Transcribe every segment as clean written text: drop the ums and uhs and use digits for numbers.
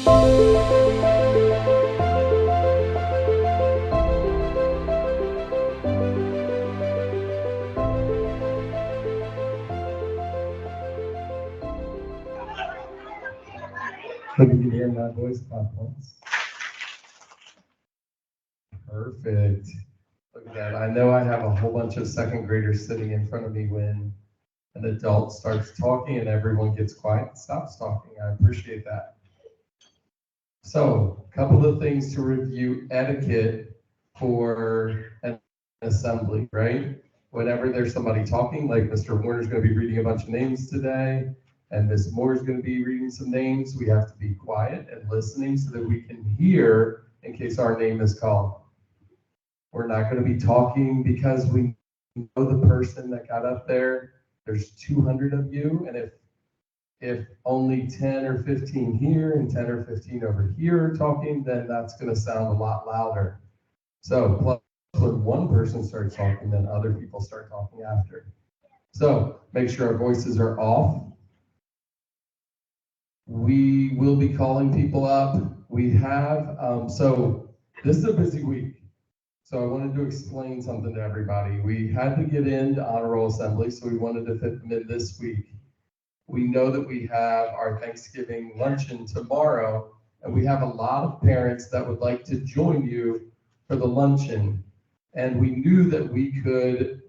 Hope you can hear my voice clap once. Perfect. Look at that. I know I have a whole bunch of second graders sitting in front of me when an adult starts talking and everyone gets quiet and stops talking. I appreciate that. So, a couple of things to review etiquette for an assembly, right? Whenever there's somebody talking, like Mr. Warner's going to be reading a bunch of names today, and Ms. Moore's going to be reading some names, we have to be quiet and listening so that we can hear in case our name is called. We're not going to be talking because we know the person that got up there. There's 200 of you, and if only 10 or 15 here and 10 or 15 over here are talking, then that's going to sound a lot louder. So plus when one person starts talking, then other people start talking after. So make sure our voices are off. We will be calling people up. We have, so this is a busy week. So I wanted to explain something to everybody. We had to get into honor roll assembly, so we wanted to fit them in this week. We know that we have our Thanksgiving luncheon tomorrow, and we have a lot of parents that would like to join you for the luncheon. And we knew that we could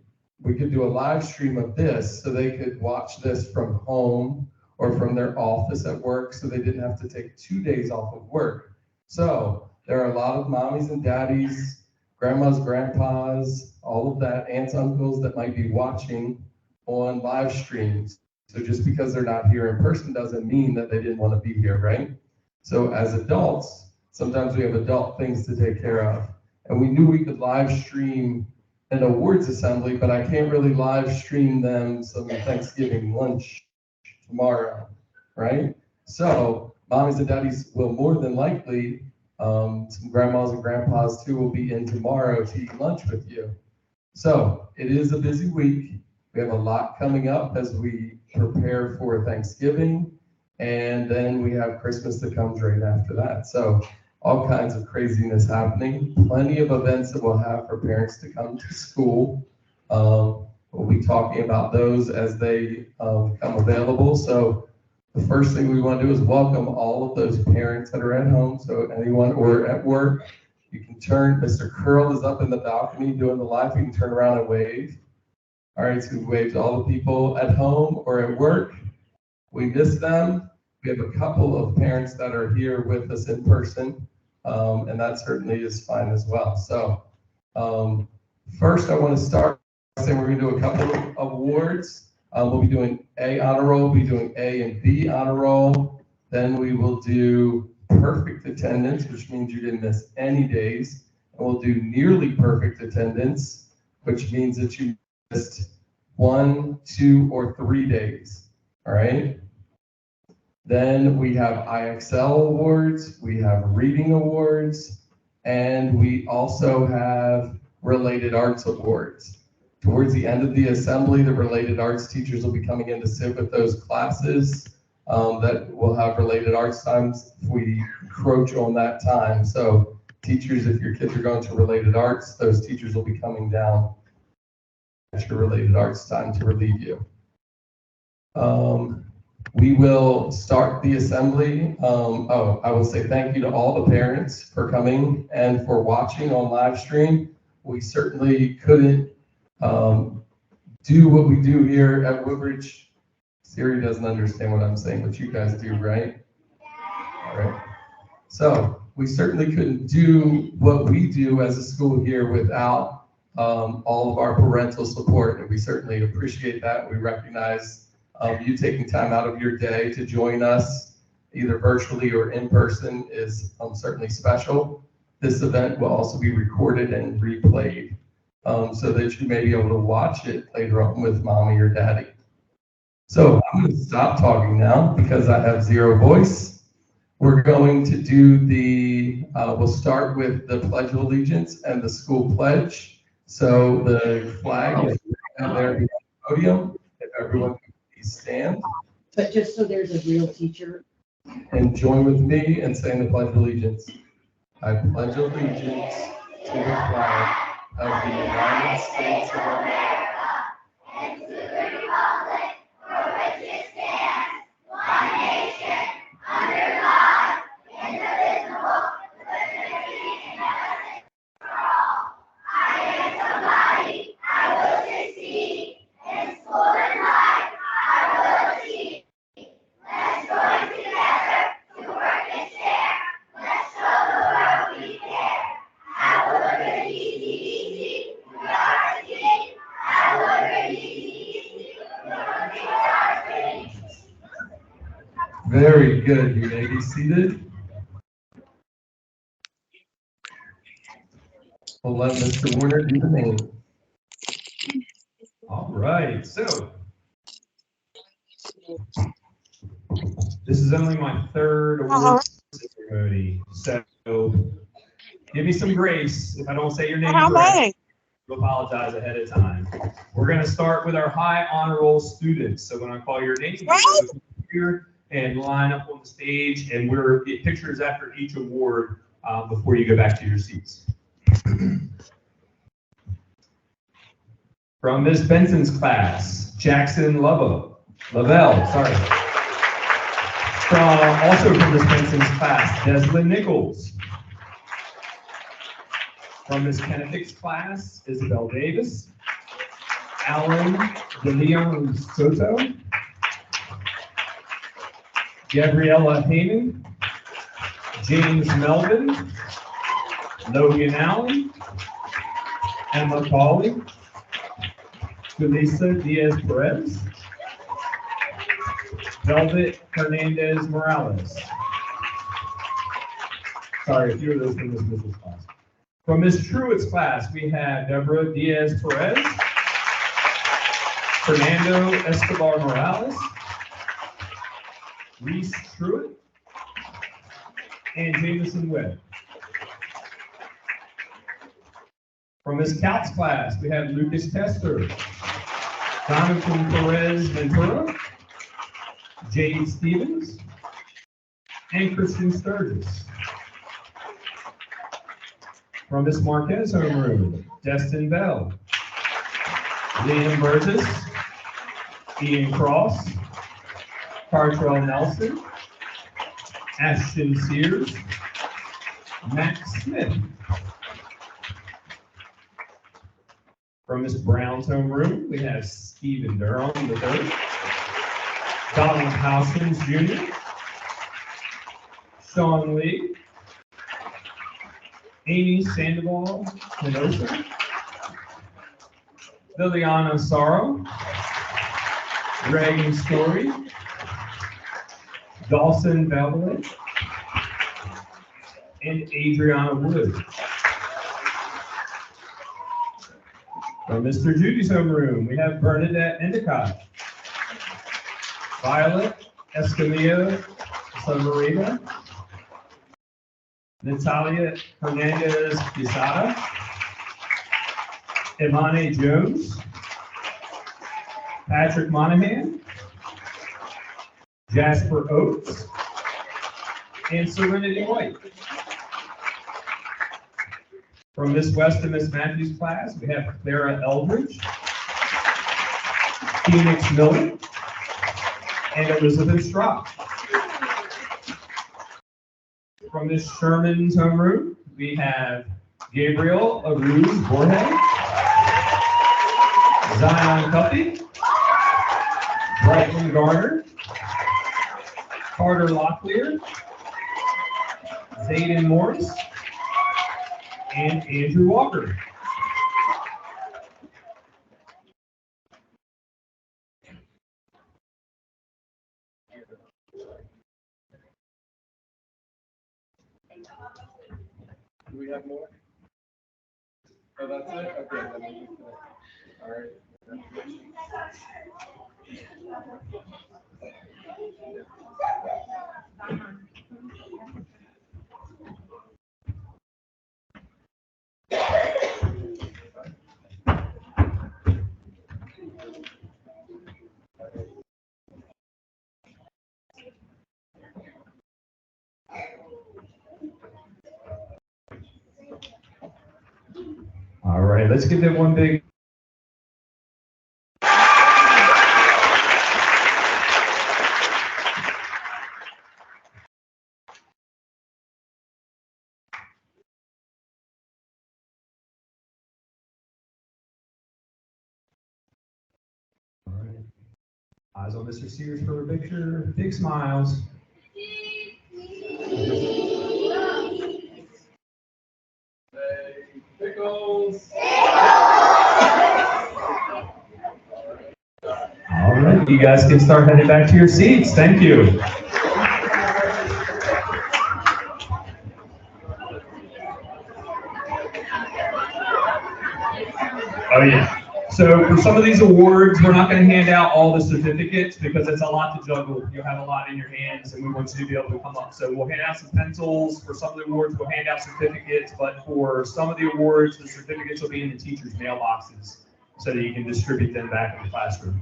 do a live stream of this so they could watch this from home or from their office at work, so they didn't have to take 2 days off of work. So there are a lot of mommies and daddies, grandmas, grandpas, all of that, aunts, uncles that might be watching on live streams. So just because they're not here in person doesn't mean that they didn't want to be here, right? So as adults, sometimes we have adult things to take care of. And we knew we could live stream an awards assembly, but I can't really live stream them some Thanksgiving lunch tomorrow, right? So mommies and daddies will more than likely, some grandmas and grandpas too will be in tomorrow to eat lunch with you. So it is a busy week. We have a lot coming up as we prepare for Thanksgiving, and then we have Christmas that comes right after that. So all kinds of craziness happening, plenty of events that we'll have for parents to come to school. We'll be talking about those as they come available. So the first thing we want to do is welcome all of those parents that are at home. So anyone or at work, you can turn, Mr. Curl is up in the balcony doing the live, you can turn around and wave. All right, so we wave to all the people at home or at work. We miss them. We have a couple of parents that are here with us in person, and that certainly is fine as well. So first I want to start by saying we're going to do a couple of awards. We'll be doing A honor roll, we'll be doing A and B honor roll. Then we will do perfect attendance, which means you didn't miss any days. And we'll do nearly perfect attendance, which means that you missed 1, 2, or 3 days. All right. Then we have IXL awards, we have reading awards, and we also have related arts awards. Towards the end of the assembly, the related arts teachers will be coming in to sit with those classes that will have related arts times if we encroach on that time. So teachers, if your kids are going to related arts, those teachers will be coming down at your related arts time to relieve you. We will start the assembly. I will say thank you to all the parents for coming and for watching on live stream. We certainly couldn't do what we do here at Woodbridge. Siri doesn't understand what I'm saying, but you guys do, right? All right. So we certainly couldn't do what we do as a school here without all of our parental support, and we certainly appreciate that. We recognize you taking time out of your day to join us, either virtually or in person, is certainly special. This event will also be recorded and replayed so that you may be able to watch it later on with mommy or daddy. So I'm going to stop talking now because I have zero voice. We're going to do we'll start with the Pledge of Allegiance and the school pledge. So the flag is there behind the podium. If everyone could please stand. But just so there's a real teacher And join with me in saying the Pledge of Allegiance. I pledge allegiance to the flag of the United States of America and to the republic for which it stands, one nation, under God, indivisible, with liberty and justice for all. I am somebody. I will succeed. In school and life, I will achieve. Let's join together to work and share. Let's show the world we care. Have a look at easy, we are a team. Have a look at easy, we are a team. Very good. You may be seated. We'll let Mr. Warner do the name. All right, so this is only my third award ceremony, so give me some grace if I don't say your name correctly. I apologize ahead of time. We're going to start with our high honor roll students. So when I call your name, you go here and line up on the stage, and we'll get pictures after each award before you go back to your seats. From Ms. Benson's class, Jackson Lavelle. Sorry. Also from Ms. Benson's class, Deslin Nichols. From Ms. Kennefic's class, Isabel Davis, Alan De Leon Soto, Gabriella Heyman, James Melvin, Logan Allen, Emma Cawley, Felisa Diaz Perez, Velvet Hernandez Morales. Sorry, a few of those from Ms. Mitchell's class. From Ms. Truitt's class, we have Deborah Diaz Perez, Fernando Escobar Morales, Reese Truitt, and Jameson Webb. From Ms. Couch's class, we have Lucas Tester, Jonathan Perez Ventura, Jade Stevens, and Christian Sturgis. From Ms. Marquez homeroom, Destin Bell, Liam Burgess, Ian Cross, Cartrell Nelson, Ashton Sears, Max Smith. From Ms. Brown's homeroom, we have Stephen Durham III, Donald Hoskins Jr., Sean Lee, Amy Sandoval Minosa, Liliana Sorrow, Reagan Story, Dawson Beverly, and Adriana Wood. From Mr. Judy's homeroom, we have Bernadette Endicott, Violet Escamilla Samarita, Natalia Hernandez Quesada, Imani Jones, Patrick Monahan, Jasper Oates, and Serenity White. From Miss West and Miss Matthews' class, we have Clara Eldridge, Phoenix Miller, and Elizabeth Strock. From Miss Sherman's homeroom, we have Gabriel Aruz Borges, Zion Cuffey, Brightman Garner, Carter Locklear, Zayden Morris, and Andrew Walker. Do we have more? Oh, that's it? Okay, then we'll just, all right. All right, let's give them one big. All right. Eyes on Mr. Sears for a picture. Big smiles. Pickles. All right, you guys can start heading back to your seats. Thank you. Oh yeah. So for some of these awards, we're not going to hand out all the certificates because it's a lot to juggle. You'll have a lot in your hands, and we want you to be able to come up. So we'll hand out some pencils. For some of the awards, we'll hand out certificates. But for some of the awards, the certificates will be in the teachers' mailboxes so that you can distribute them back in the classroom.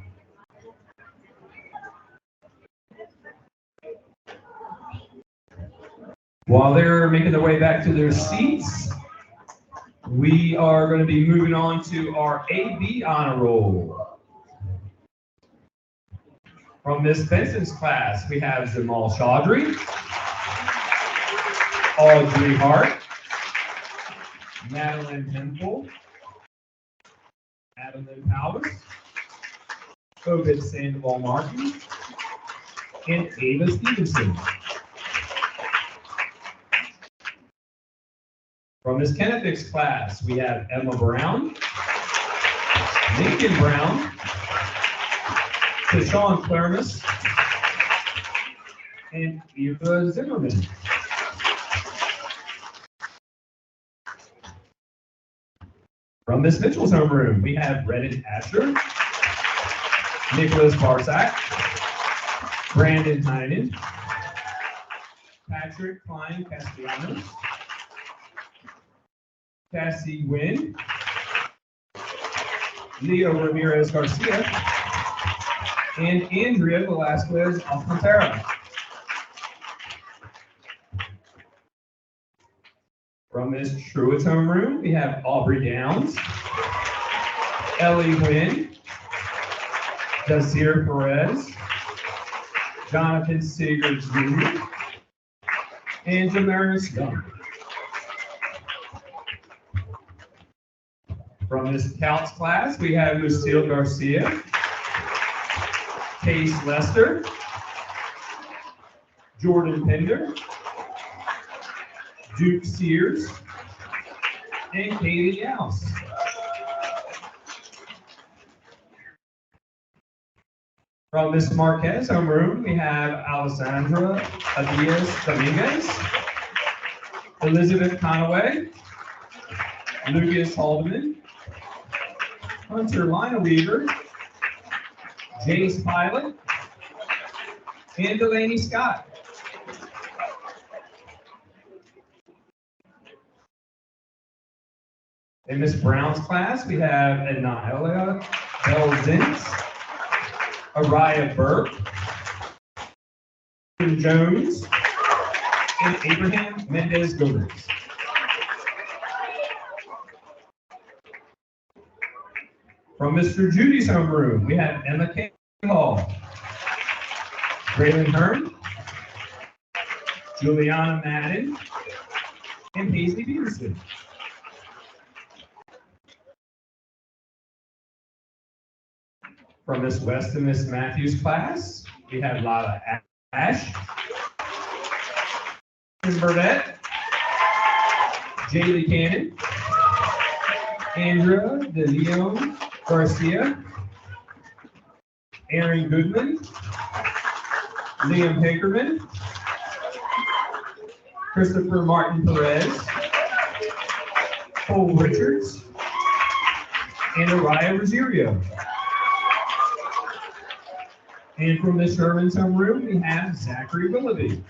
While they're making their way back to their seats, we are going to be moving on to our AB honor roll. From Miss Benson's class, we have Jamal Chaudhry, Audrey Hart, Madeline Hempel, Adeline Powers, Obed Sandoval Martin, and Ava Stevenson. From Ms. Kennefick's class, we have Emma Brown, Lincoln Brown, Deshaun Clarmus, and Eva Zimmerman. From Ms. Mitchell's homeroom, we have Brennan Asher, Nicholas Barsack, Brandon Tynan, Patrick Klein Castellanos, Cassie Wynn, Leo Ramirez Garcia, and Andrea Velasquez Alcantara. From Ms. Truitt's homeroom, we have Aubrey Downs, Ellie Wynn, Desir Perez, Jonathan Seegers Jr., and Jamaris Young. From Ms. Count's class, we have Lucille Garcia, Case Lester, Jordan Pender, Duke Sears, and Katie Youse. From Ms. Marquez homeroom, we have Alessandra Adias Dominguez, Elizabeth Conaway, Lucas Haldeman, Hunter Lina Weaver, Jace Pilot, and Delaney Scott. In Ms. Brown's class, we have Anahelia Belzins, Araya Burke, Jones, and Abraham Mendez Gomez. From Mr. Judy's homeroom, we have Emma K. Hall, Braylon Hearn, Juliana Madden, and Paisley Peterson. From Miss West and Miss Matthews' class, we have Lila Ash, Burdette, Jaylee Cannon, Andrea De Leon Garcia, Aaron Goodman, Liam Hickerman, Christopher Martin Perez, Cole Richards, and Araya Rosario. And from Miss Sherman's homeroom, we have Zachary Willoughby.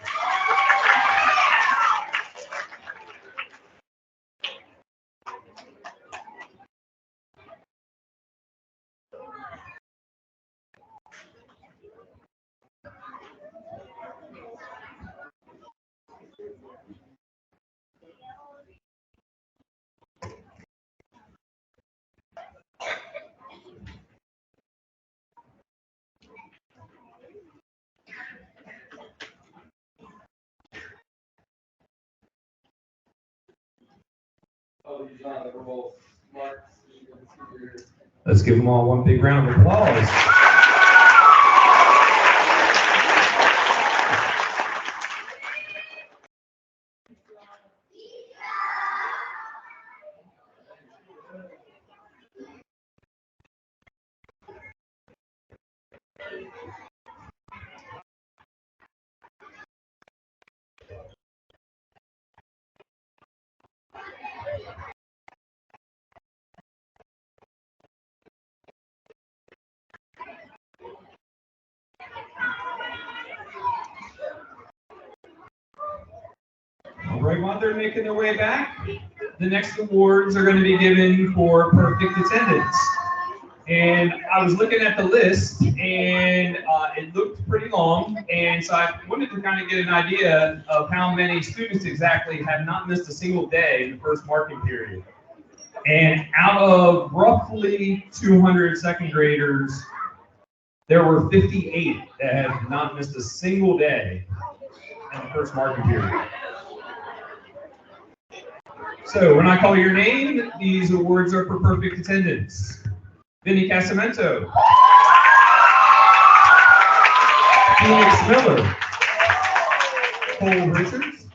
Let's give them all one big round of applause. All right, while they're making their way back, the next awards are going to be given for perfect attendance. And I was looking at the list, and it looked pretty long, and so I wanted to kind of get an idea of how many students exactly have not missed a single day in the first marking period. And out of roughly 200 second graders, there were 58 that have not missed a single day in the first marking period. So when I call your name, these awards are for perfect attendance. Vinny Casamento, Phoenix Miller, Cole Richards,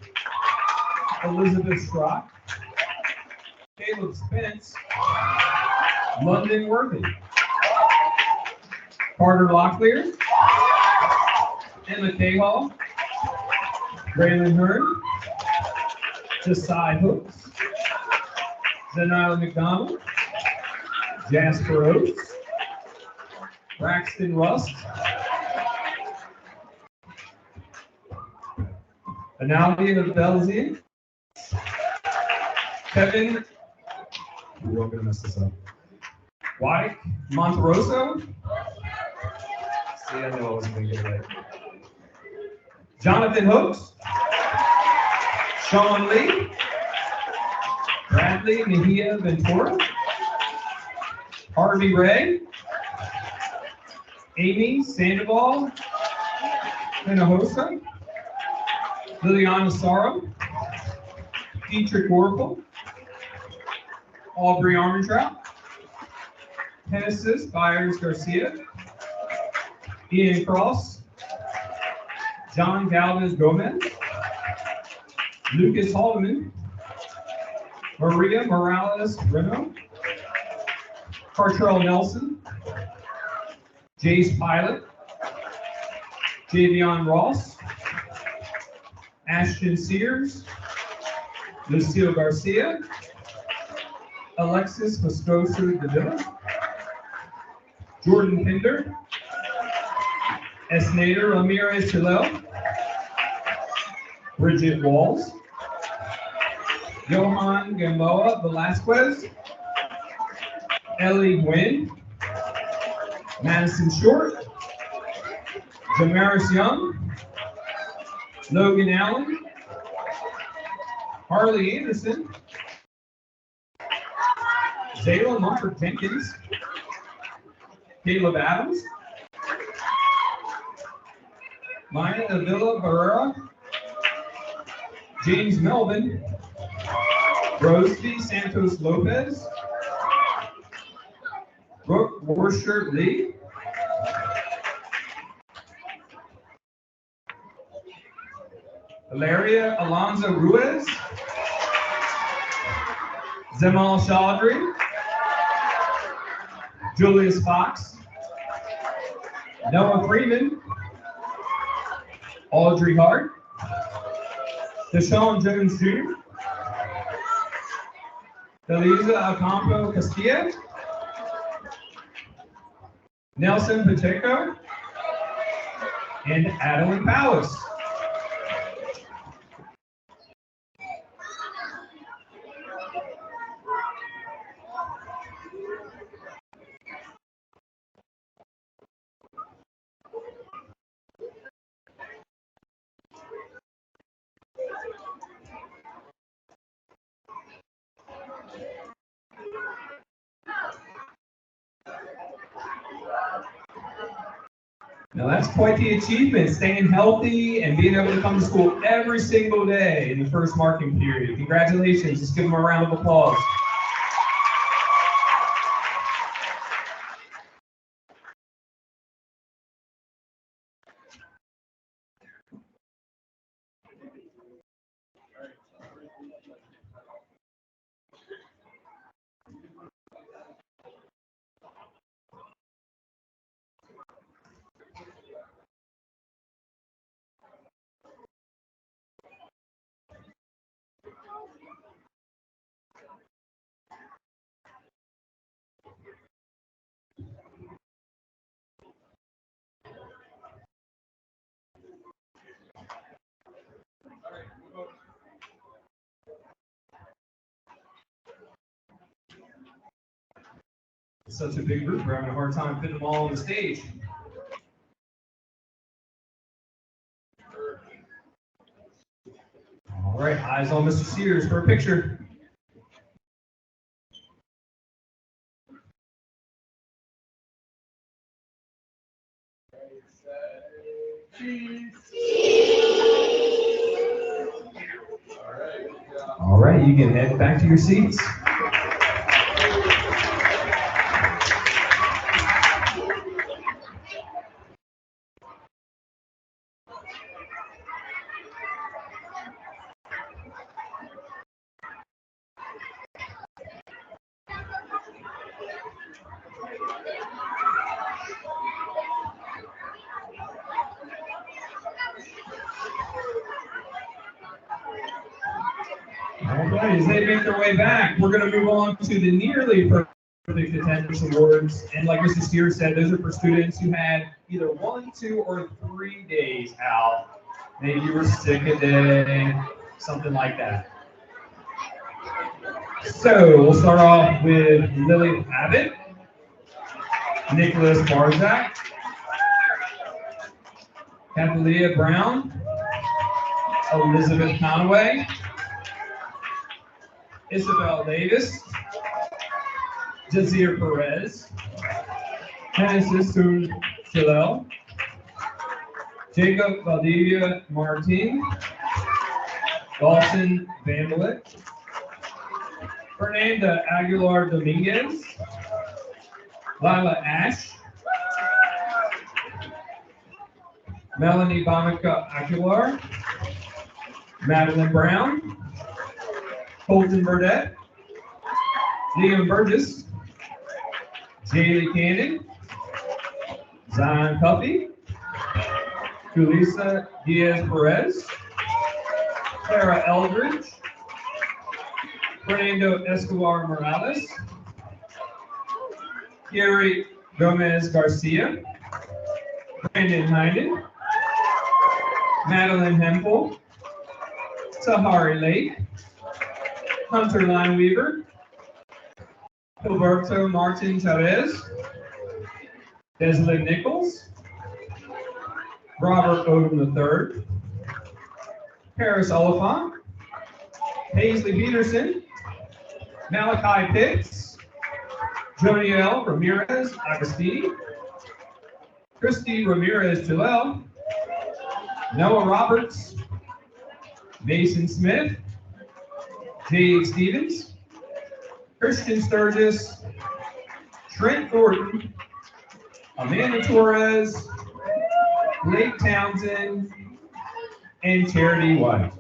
Elizabeth Schrock, Caleb Spence, London Worthy, Carter Locklear, Emma Cahall, Raylan Hearn, Desai Hooks, Zenila McDonald, Jasper Oates, Braxton Rust, Analia Belzian, Kevin, we're all gonna mess this up, Wyke Monteroso, see, I know I wasn't gonna get it right, Jonathan Hooks, Sean Lee, Bradley Mejia Ventura, Harvey Ray, Amy Sandoval Hinojosa, Liliana Sorrow, Dietrich Oracle, Aubrey Armentrout, Genesis Byers Garcia, Ian Cross, John Galvez Gomez, Lucas Haldeman, Maria Morales Reno, Cartrell Nelson, Jace Pilot, Javion Ross, Ashton Sears, Lucille Garcia, Alexis Moscoso Davila, Jordan Pinder, Esnader Ramirez Hillel, Bridget Walls, Johan Gamboa Velasquez, Ellie Nguyen, Madison Short, Damaris Young, Logan Allen, Harley Anderson, Jalen Mumford Jenkins, Caleb Adams, Maya Avila Barrera, James Melvin, Roseby Santos Lopez, Brooke Worcester Lee, Valeria Alonzo Ruiz, Zemal Chaudhry, Julius Fox, Noah Freeman, Audrey Hart, Deshaun Jones Jr., Eliza Ocampo Castilla, Nelson Pacheco, and Adeline Powis. Now that's quite the achievement, staying healthy and being able to come to school every single day in the first marking period. Congratulations, let's give them a round of applause. It's such a big group, we're having a hard time fitting them all on the stage. All right, eyes on Mr. Sears for a picture. All right, you can head back to your seats. All right, as they make their way back, we're going to move on to the nearly perfect attendance awards. And like Mr. Steers said, those are for students who had either 1, 2, or 3 days out. Maybe you were sick a day, something like that. So we'll start off with Lily Abbott, Nicholas Barzak, Kathleen Brown, Elizabeth Conaway, Isabel Davis, Jazir Perez, Genesis Chilel, Jacob Valdivia Martin, Dawson Vandelit, Fernanda Aguilar Dominguez, Lila Ash, Melanie Bonica Aguilar, Madeline Brown, Colton Burdett, Liam Burgess, Jaylee Cannon, Zion Cuffey, Julissa Diaz Perez, Clara Eldridge, Fernando Escobar Morales, Gary Gomez Garcia, Brandon Hyden, Madeline Hempel, Sahari Lake, Hunter Lineweaver, Gilberto Martin Chavez, Deslin Nichols, Robert Odom III, Paris Oliphant, Paisley Peterson, Malachi Pitts, Joniel Ramirez Agostini, Christy Ramirez Jalel, Noah Roberts, Mason Smith, Jade Stevens, Christian Sturgis, Trent Thornton, Amanda Torres, Blake Townsend, and Charity White.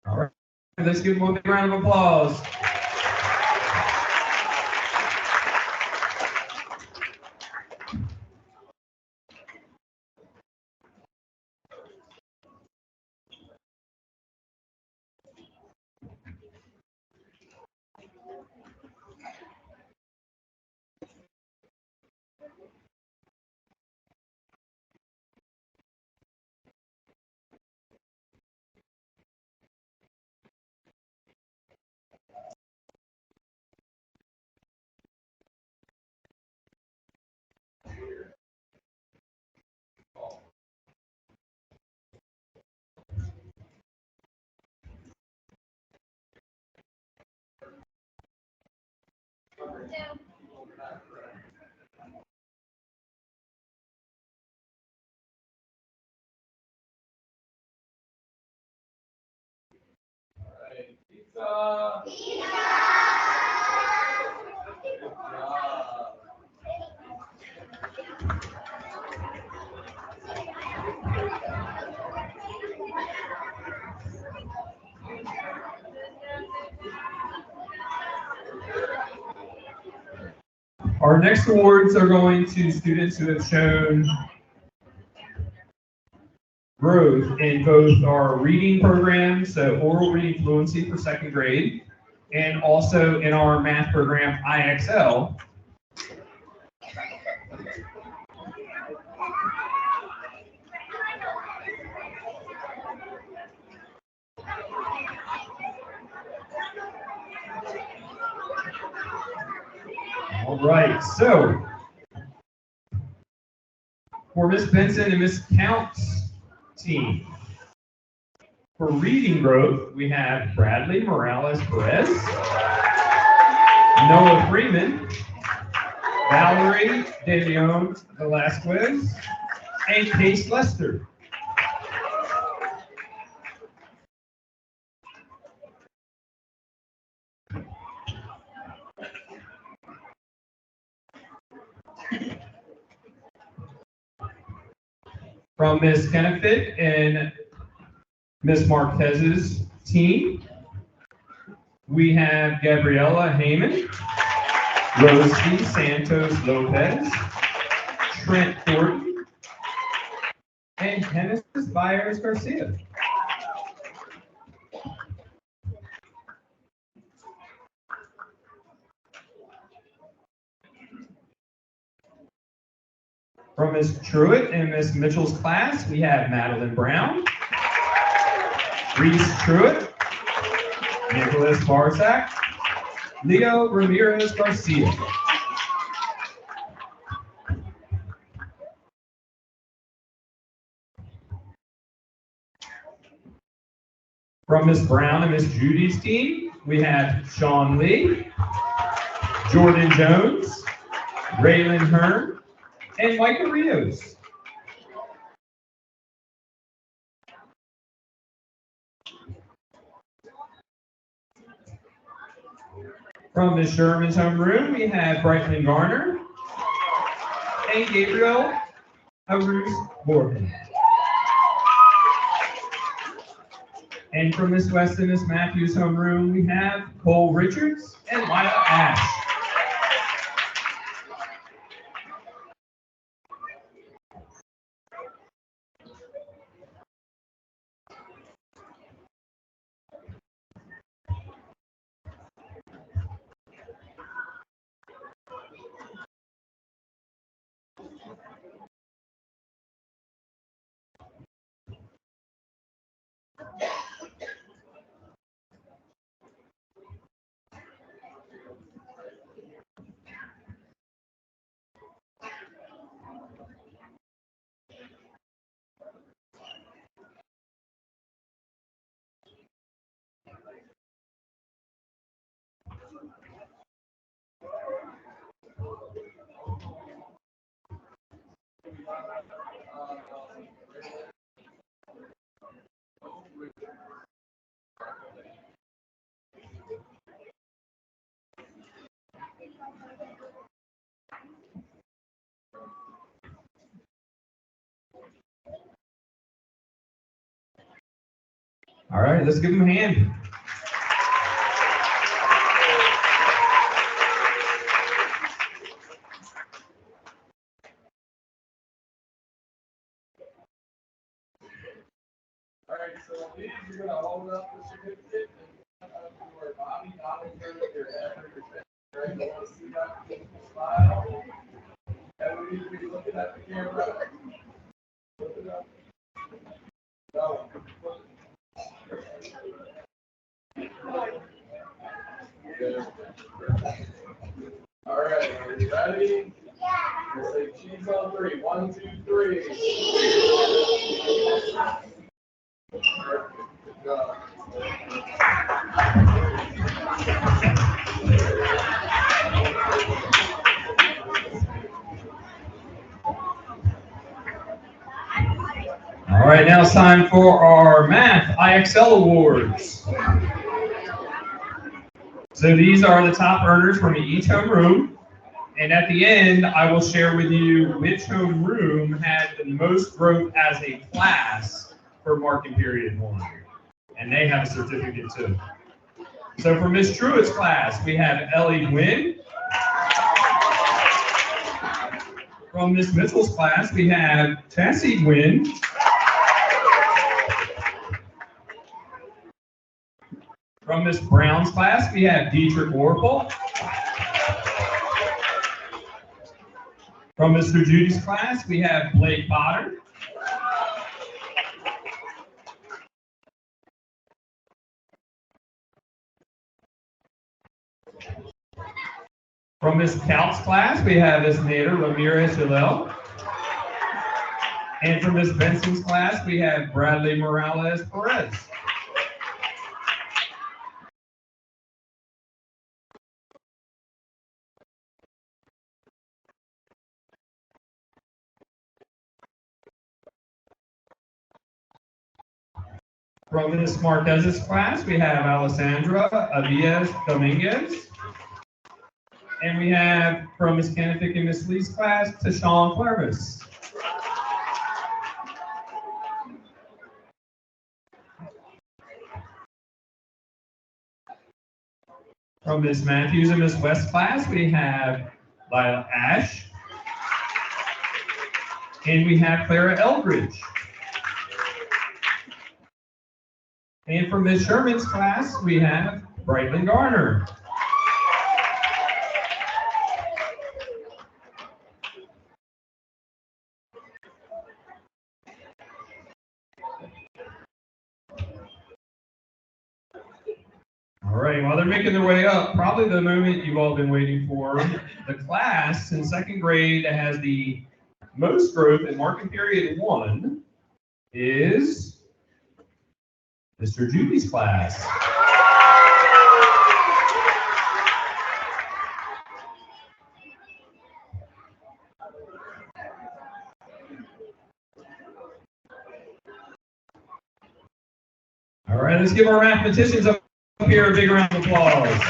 All right, let's give them a big round of applause. Our next awards are going to students who have shown growth in both our reading program, so oral reading fluency for 2nd grade, and also in our math program, IXL. All right, so for Miss Benson and Miss Count's team, for reading growth, we have Bradley Morales Perez, Noah Freeman, Valerie De Leon Velasquez, and Case Lester. From Miss Kennefitt and Miss Marquez's team, we have Gabriella Heyman, Rosie Santos Lopez, Trent Thornton, and Genesis Byers Garcia. From Miss Truitt and Miss Mitchell's class, we have Madeline Brown, Reese Truitt, Nicholas Barsak, Leo Ramirez Garcia. From Miss Brown and Miss Judy's team, we have Sean Lee, Jordan Jones, Raylan Hearn, and Micah Rios. From Miss Sherman's homeroom, we have Brightlin Garner and Gabriel Aruz Morgan. And from Miss West and Miss Matthews' homeroom, we have Cole Richards and Lila Ash. All right, let's give them a hand. All right, so please, you're going to hold up the certificate and your body, not in front of your head or your face. Right? You want to see that smile. And we need to be looking at the camera. Look it up. No. All right, are you ready? We'll say cheese on 3. 1, 2, 3. Perfect. Good job. right, now it's time for our Math IXL Awards. So these are the top earners from each homeroom. And at the end, I will share with you which homeroom had the most growth as a class for marking period 1. And they have a certificate too. So for Miss Truitt's class, we have Ellie Gwynn. From Miss Mitchell's class, we have Tessie Gwynn. From Miss Brown's class, we have Dietrich Orpel. From Mr. Judy's class, we have Blake Potter. From Miss Couch's class, we have Miss Nader Ramirez Jalel. And from Miss Benson's class, we have Bradley Morales Perez. From Miss Marquez's class, we have Alessandra Aviez Dominguez. And we have from Miss Kenneth and Miss Lee's class, Tashawn Clarvis. From Miss Matthews and Miss West's class, we have Lila Ash. And we have Clara Eldridge. And from Miss Sherman's class, we have Brightland Garner. All right, while they're making their way up, probably the moment you've all been waiting for, the class in 2nd grade that has the most growth in marking period 1 is Mr. Judy's class. All right, let's give our mathematicians up here a big round of applause.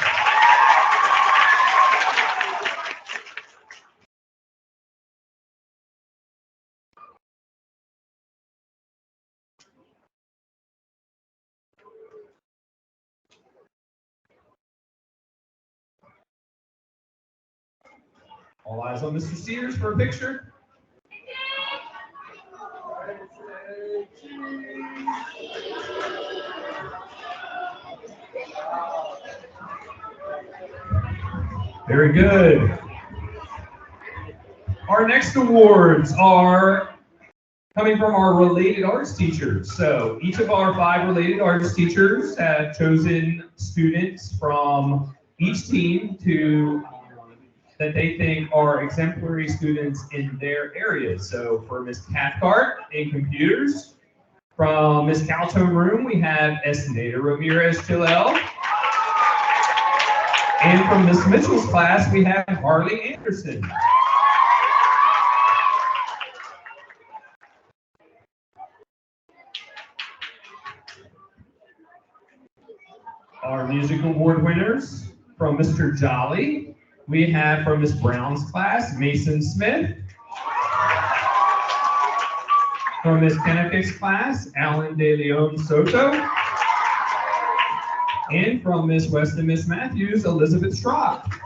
All eyes on Mr. Sears for a picture. Very good. Our next awards are coming from our related arts teachers. So each of our 5 related arts teachers have chosen students from each team that they think are exemplary students in their areas. So for Ms. Cathcart in computers, from Ms. Couch homeroom, we have Esneda Ramirez Chilel. And from Ms. Mitchell's class, we have Harley Anderson. Our music award winners, from Mr. Jolly, we have from Ms. Brown's class, Mason Smith. From Ms. Kennefick's class, Alan De Leon Soto. And from Ms. West and Ms. Matthews, Elizabeth Strock.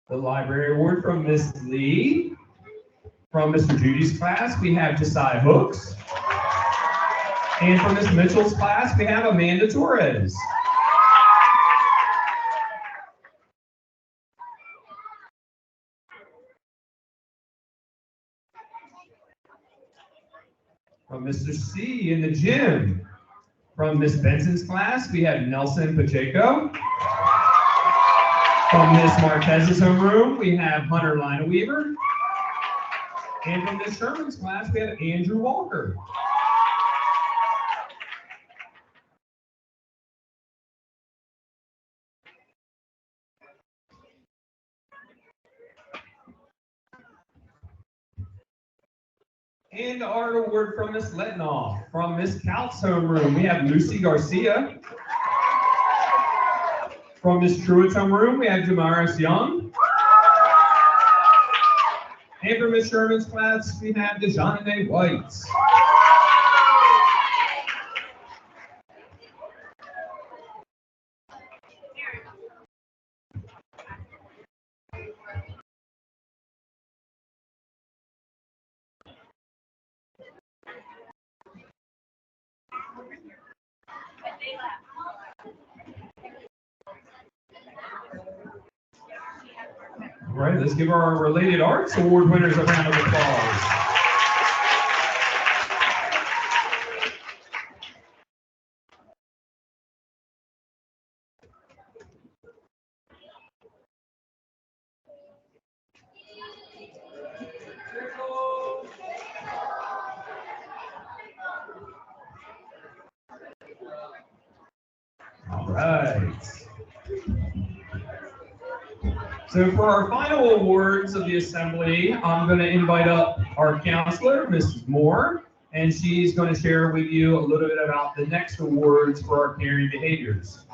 The library award from Ms. Lee. From Mr. Judy's class, we have Josiah Hooks. And from Ms. Mitchell's class, we have Amanda Torres. From Mr. C in the gym. From Ms. Benson's class, we have Nelson Pacheco. From Ms. Marquez's homeroom, we have Hunter Lina Weaver. And from Ms. Sherman's class, we have Andrew Walker. And our award from Miss Letnoff. From Miss Couch's homeroom, we have Lucy Garcia. From Miss Truitt's homeroom, we have Damaris Young. And from Miss Sherman's class, we have DeJohnny White. All right, let's give our Related Arts Award winners a round of applause. All right. So for our final awards of the assembly, I'm going to invite up our counselor, Mrs. Moore, and she's going to share with you a little bit about the next awards for our caring behaviors.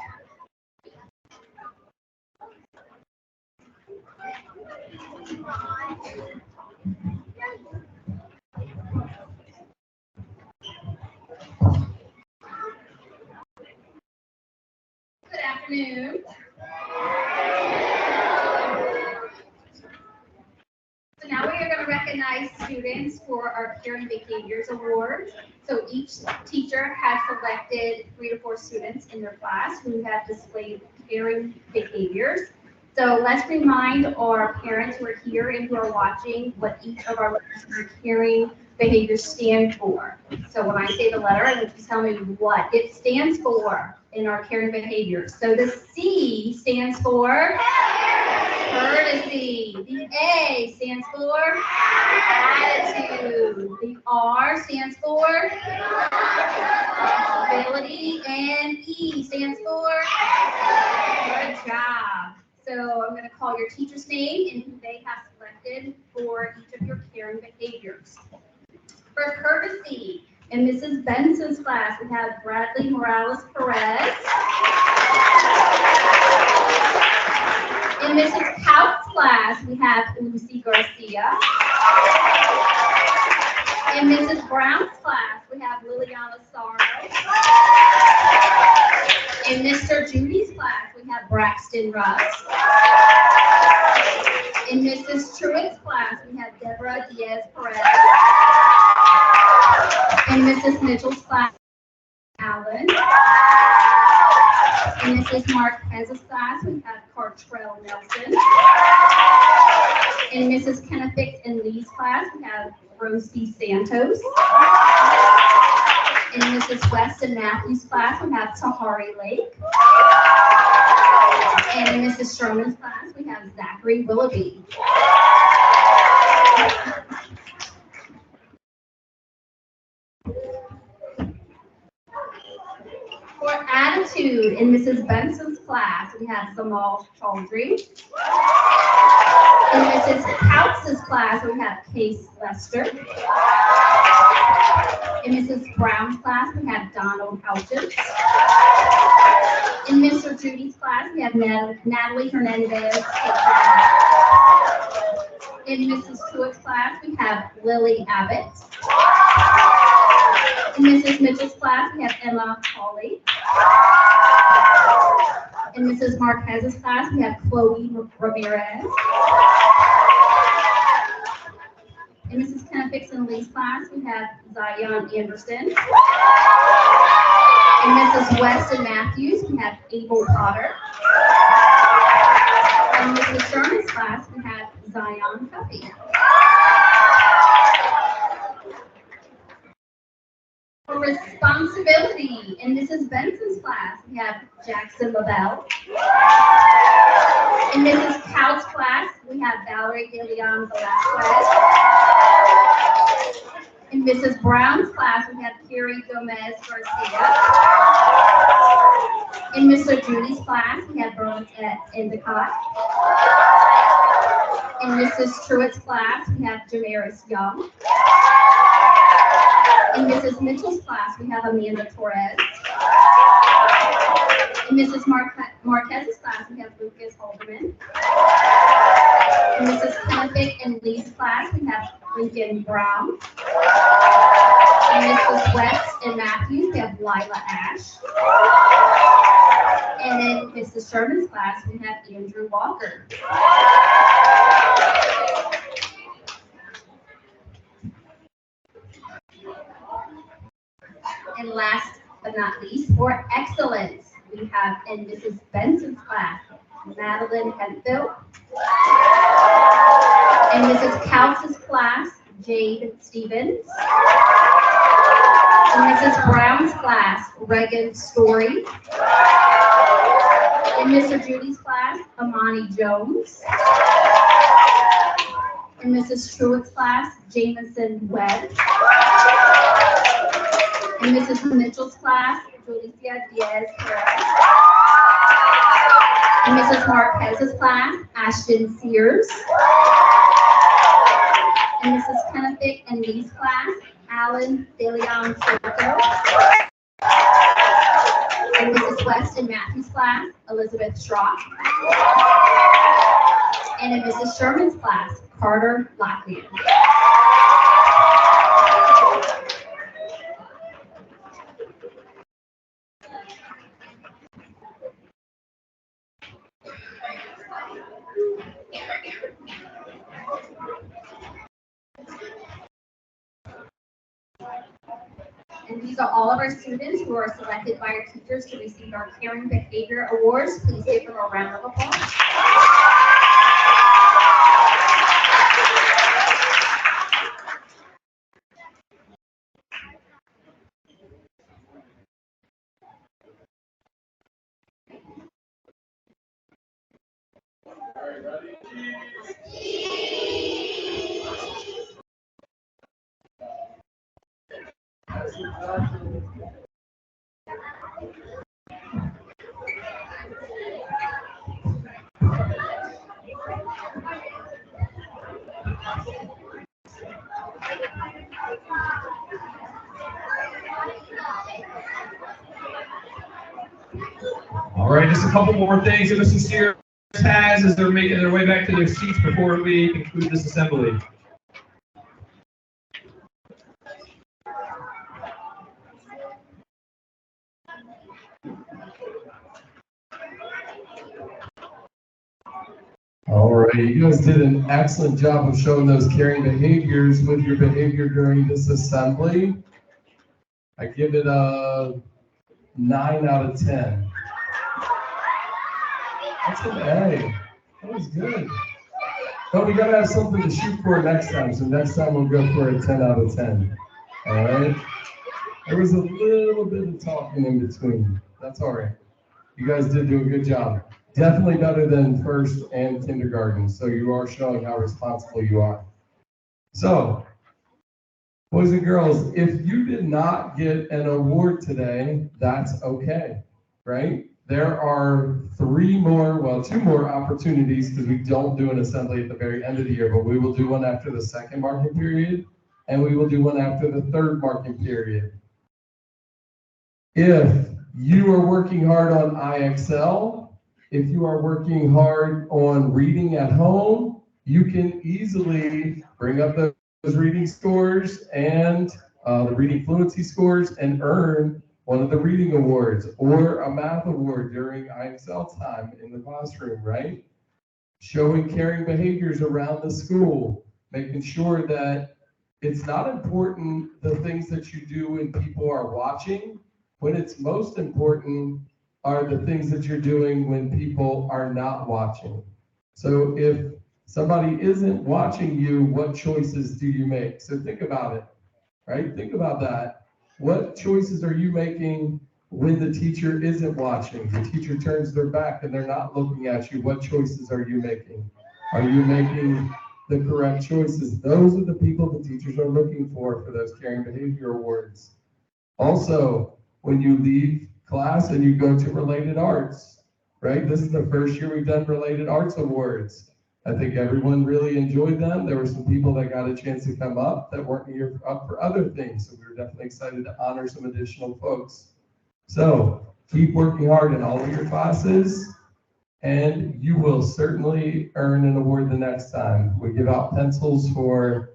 Good afternoon. So now we are going to recognize students for our Caring Behaviors Award. So each teacher has selected 3 to 4 students in their class who have displayed caring behaviors. So let's remind our parents who are here and who are watching what each of our letters for caring behaviors stand for. So when I say the letter, I want you to tell me what it stands for in our caring behaviors. So the C stands for courtesy. The A stands for attitude. The R stands for responsibility. And E stands for good job. So I'm going to call your teacher's name and who they have selected for each of your caring behaviors. For courtesy, in Mrs. Benson's class, we have Bradley Morales Perez. In Mrs. Couch's class, we have Lucy Garcia. In Mrs. Brown's class, we have Liliana Sorrow. In Mr. Judy's class, we have Braxton Russ. In Mrs. Truitt's class, we have Deborah Diaz Perez. In Mrs. Mitchell's class, Allen. In Mrs. Marquez's class, we have Cartrell Nelson. In Mrs. Kennefic and Lee's class, we have Rose B. Santos. In Mrs. West and Matthews' class, we have Tahari Lake. And in Mrs. Sherman's class, we have Zachary Willoughby. For attitude, in Mrs. Benson's class, we have Zamal Chaudhry. In Mrs. Couch's class, we have Case Lester. In Mrs. Brown's class, we have Donald Houchins. In Mr. Judy's class, we have Natalie Hernandez. In Mrs. Truitt's class, we have Lily Abbott. In Mrs. Mitchell's class, we have Emma Hawley. In Mrs. Marquez's class, we have Chloe Ramirez. In Mrs. Kennefic and Lee's class, we have Zion Anderson. In Mrs. West and Matthews, we have Abel Potter. In Mrs. Sherman's class, we have Zion Cuffy. For responsibility, in Mrs. Benson's class, we have Jackson LaBelle. In Mrs. Couch's class, we have Valerie De Leon Velasquez. In Mrs. Brown's class, we have Kiri Gomez Garcia. In Mr. Judy's class, we have Bernadette Endicott. In Mrs. Truitt's class, we have Jamaris Young. In Mrs. Mitchell's class, we have Amanda Torres. In Mrs. Marquez's class, we have Lucas Halderman. In Mrs. Kennefic and Lee's class, we have Lincoln Brown. In Mrs. West and Matthews, we have Lila Ash. And in Mrs. Sherman's class, we have Andrew Walker. And last but not least, for excellence, we have in Mrs. Benson's class, Madeline Hemphill. In Mrs. Couch's class, Jade Stevens. In Mrs. Brown's class, Reagan Story. In Mr. Judy's class, Amani Jones. In Mrs. Truitt's class, Jameson Webb. In Mrs. Mitchell's class, Julicia Diaz Perez. In Mrs. Marquez's class, Ashton Sears. In Mrs. Kennefic and Lee's class, Alan DeLeon Serco. In Mrs. West and Matthew's class, Elizabeth Schrock. And in Mrs. Sherman's class, Carter Locklear. And these are all of our students who are selected by our teachers to receive our Caring Behavior Awards. Please give them a round of applause. All right, just a couple more things that Mrs. Sears has as they're making their way back to their seats before we conclude this assembly. All right, you guys did an excellent job of showing those caring behaviors with your behavior during this assembly. I give it a 9 out of 10. That's an A. That was good. But we gotta have something to shoot for next time. So next time we'll go for a 10 out of 10. All right. There was a little bit of talking in between. That's all right. You guys did do a good job. Definitely better than first and kindergarten. So you are showing how responsible you are. So, boys and girls, if you did not get an award today, that's okay, right? There are two more opportunities because we don't do an assembly at the very end of the year, but we will do one after the second marking period, and we will do one after the third marking period. If you are working hard on IXL, if you are working hard on reading at home, you can easily bring up those reading scores and the reading fluency scores and earn one of the reading awards or a math award during IXL time in the classroom, right? Showing caring behaviors around the school, making sure that it's not important the things that you do when people are watching. When it's most important are the things that you're doing when people are not watching. So if somebody isn't watching you, what choices do you make? So think about it, right? Think about that. What choices are you making when the teacher isn't watching? The teacher turns their back and they're not looking at you. What choices are you making? Are you making the correct choices? Those are the people the teachers are looking for those caring behavior awards. Also, when you leave class and you go to related arts, right? This is the first year we've done related arts awards. I think everyone really enjoyed them. There were some people that got a chance to come up that weren't here up for other things. So we were definitely excited to honor some additional folks. So keep working hard in all of your classes, and you will certainly earn an award the next time. We give out pencils for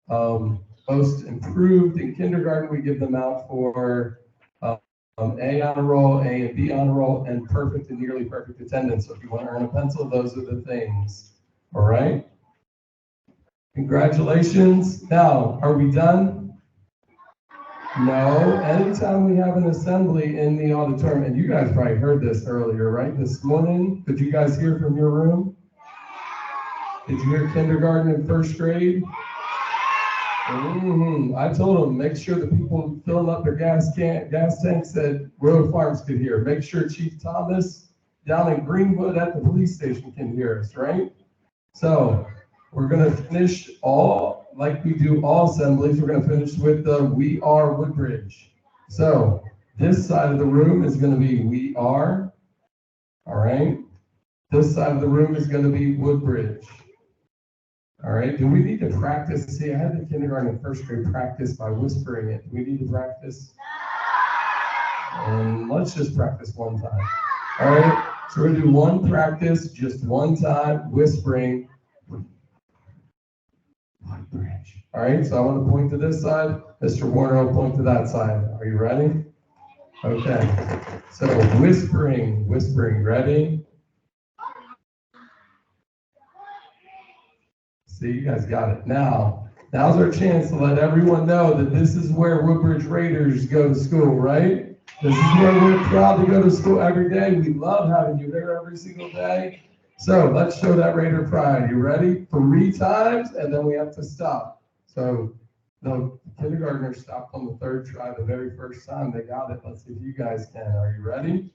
most improved in kindergarten. We give them out for A honor roll, A and B honor roll, and perfect and nearly perfect attendance. So if you want to earn a pencil, those are the things. All right. Congratulations. Now, are we done? No. Anytime we have an assembly in the auditorium, and you guys probably heard this earlier, right? This morning, did you guys hear from your room? Did you hear kindergarten and first grade? I told them, make sure the people filling up their gas tanks at Royal Farms could hear. Make sure Chief Thomas down in Greenwood at the police station can hear us, right? So we're going to finish all, like we do all assemblies, we're going to finish with the We Are Woodbridge. So this side of the room is going to be We Are, all right? This side of the room is going to be Woodbridge. All right, do we need to practice? See, I had the kindergarten and first grade practice by whispering it. Do we need to practice? And let's just practice one time. All right, so we're gonna do one practice, just one time, whispering. Woodbridge. All right, so I want to point to this side. Mr. Warner will point to that side. Are you ready? Okay, so whispering, ready? See, you guys got it. Now's our chance to let everyone know that this is where Woodbridge Raiders go to school, right? This is where we're proud to go to school every day. We love having you there every single day. So let's show that Raider pride. You ready? 3 times, and then we have to stop. So the kindergartners stopped on the 3rd try the very first time. They got it. Let's see if you guys can. Are you ready?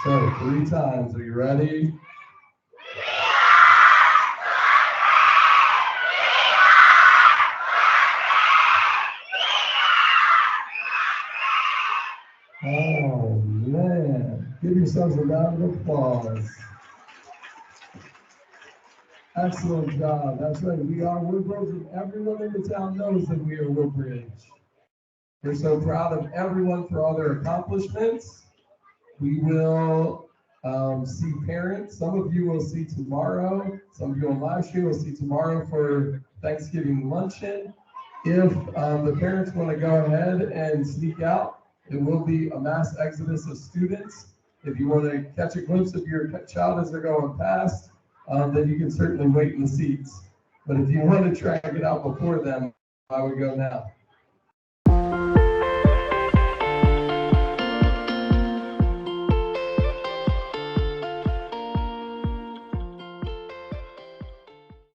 So 3 times. Are you ready? Oh, man. Give yourselves a round of applause. Excellent job. That's right. We are Woodbridge, and everyone in the town knows that we are Woodbridge. We're so proud of everyone for all their accomplishments. We will see parents. Some of you will see tomorrow. Some of you on live stream will see tomorrow for Thanksgiving luncheon. If the parents want to go ahead and sneak out, it will be a mass exodus of students. If you want to catch a glimpse of your child as they're going past, then you can certainly wait in the seats. But if you want to try and get out before them, I would go now.